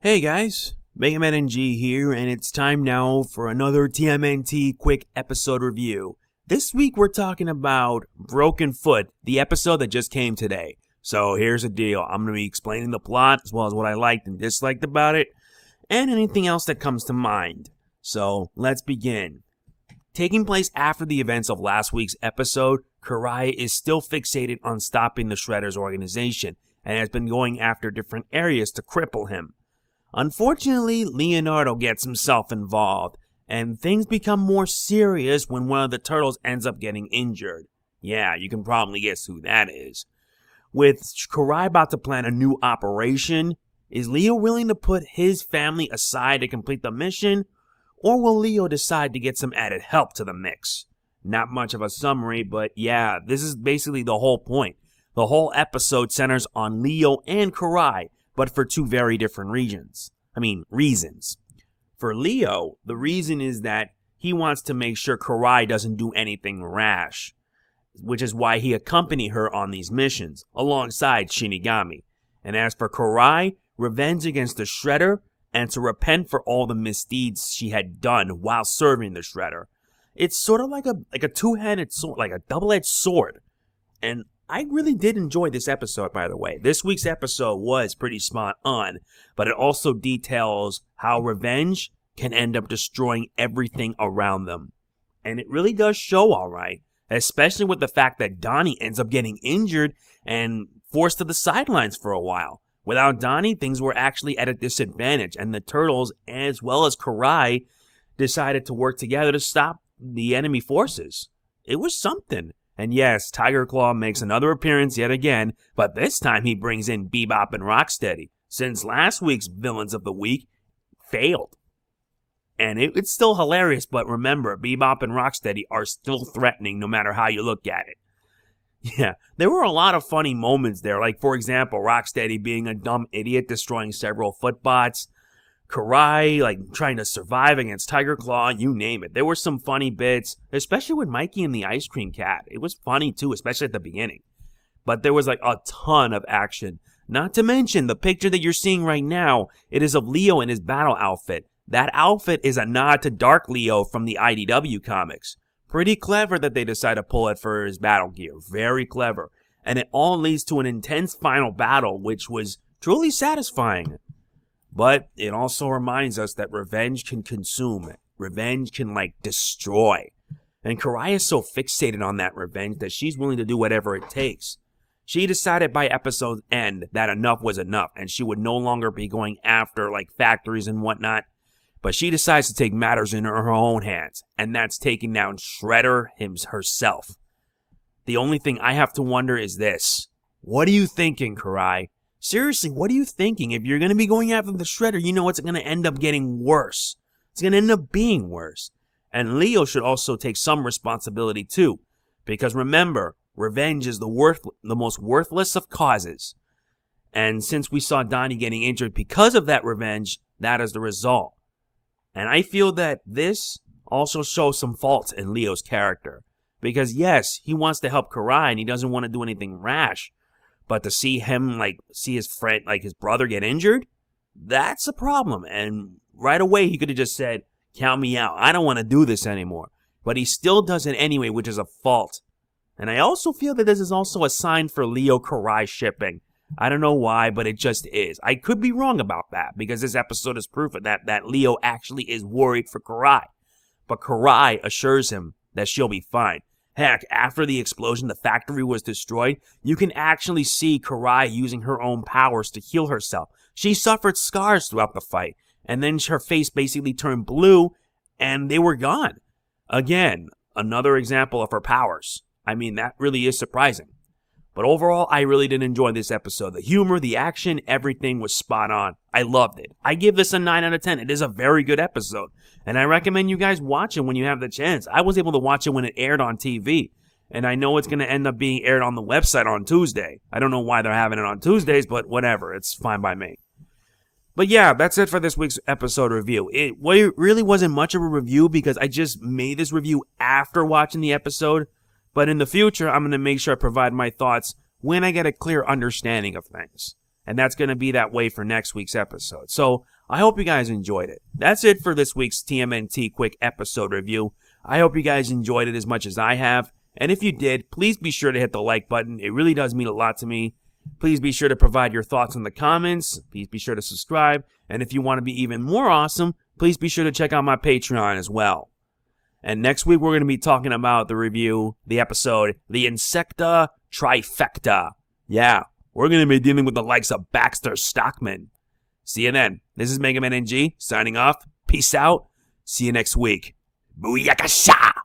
Hey guys, MegaManNG here, and it's time now for another TMNT quick episode review. This week we're talking about Broken Foot, the episode that just came today. So here's the deal, I'm going to be explaining the plot as well as what I liked and disliked about it, and anything else that comes to mind. So let's begin. Taking place after the events of last week's episode, Karai is still fixated on stopping the Shredder's organization, and has been going after different areas to cripple him. Unfortunately, Leonardo gets himself involved, and things become more serious when one of the turtles ends up getting injured. Yeah, you can probably guess who that is. With Karai about to plan a new operation, is Leo willing to put his family aside to complete the mission, or will Leo decide to get some added help to the mix? Not much of a summary, but yeah, this is basically the whole point. The whole episode centers on Leo and Karai, but for two very different reasons. For Leo, the reason is that he wants to make sure Karai doesn't do anything rash, which is why he accompanied her on these missions, alongside Shinigami. And as for Karai, revenge against the Shredder, and to repent for all the misdeeds she had done while serving the Shredder. It's sort of like a two-handed sword, like a double-edged sword. And I really did enjoy this episode, by the way. This week's episode was pretty spot on, but it also details how revenge can end up destroying everything around them. And it really does show alright, especially with the fact that Donnie ends up getting injured and forced to the sidelines for a while. Without Donnie, things were actually at a disadvantage, and the Turtles, as well as Karai, decided to work together to stop the enemy forces. It was something. And yes, Tiger Claw makes another appearance yet again, but this time he brings in Bebop and Rocksteady, since last week's Villains of the Week failed. And it's still hilarious, but remember, Bebop and Rocksteady are still threatening no matter how you look at it. Yeah, there were a lot of funny moments there, like for example, Rocksteady being a dumb idiot destroying several footbots, Karai, trying to survive against Tiger Claw, you name it. There were some funny bits, especially with Mikey and the ice cream cat. It was funny too, especially at the beginning. But there was a ton of action. Not to mention, the picture that you're seeing right now, it is of Leo in his battle outfit. That outfit is a nod to Dark Leo from the IDW comics. Pretty clever that they decided to pull it for his battle gear. Very clever. And it all leads to an intense final battle, which was truly satisfying. But it also reminds us that revenge can consume. Revenge can, destroy. And Karai is so fixated on that revenge that she's willing to do whatever it takes. She decided by episode's end that enough was enough, and she would no longer be going after, factories and whatnot. But she decides to take matters in her own hands, and that's taking down Shredder herself. The only thing I have to wonder is this. What are you thinking, Karai? Seriously, what are you thinking? If you're going to be going after the Shredder, you know it's going to end up getting worse. It's going to end up being worse. And Leo should also take some responsibility too. Because remember, revenge is the most worthless of causes. And since we saw Donnie getting injured because of that revenge, that is the result. And I feel that this also shows some faults in Leo's character. Because yes, he wants to help Karai and he doesn't want to do anything rash. But to see him, see his friend, his brother get injured, that's a problem. And right away, he could have just said, count me out. I don't want to do this anymore. But he still does it anyway, which is a fault. And I also feel that this is also a sign for Leo-Karai shipping. I don't know why, but it just is. I could be wrong about that, because this episode is proof of that Leo actually is worried for Karai. But Karai assures him that she'll be fine. Heck, after the explosion, the factory was destroyed. You can actually see Karai using her own powers to heal herself. She suffered scars throughout the fight, and then her face basically turned blue, and they were gone. Again, another example of her powers. I mean, that really is surprising. But overall, I really did enjoy this episode. The humor, the action, everything was spot on. I loved it. I give this a 9 out of 10. It is a very good episode. And I recommend you guys watch it when you have the chance. I was able to watch it when it aired on TV. And I know it's going to end up being aired on the website on Tuesday. I don't know why they're having it on Tuesdays, but whatever. It's fine by me. But yeah, that's it for this week's episode review. It really wasn't much of a review because I just made this review after watching the episode. But in the future, I'm going to make sure I provide my thoughts when I get a clear understanding of things. and that's going to be that way for next week's episode. So I hope you guys enjoyed it. That's it for this week's TMNT quick episode review. I hope you guys enjoyed it as much as I have. And if you did, please be sure to hit the like button. It really does mean a lot to me. Please be sure to provide your thoughts in the comments. Please be sure to subscribe. And if you want to be even more awesome, please be sure to check out my Patreon as well. And next week, we're going to be talking about the episode, The Insecta Trifecta. Yeah, we're going to be dealing with the likes of Baxter Stockman. See you then. This is Mega Man NG signing off. Peace out. See you next week. Booyakasha!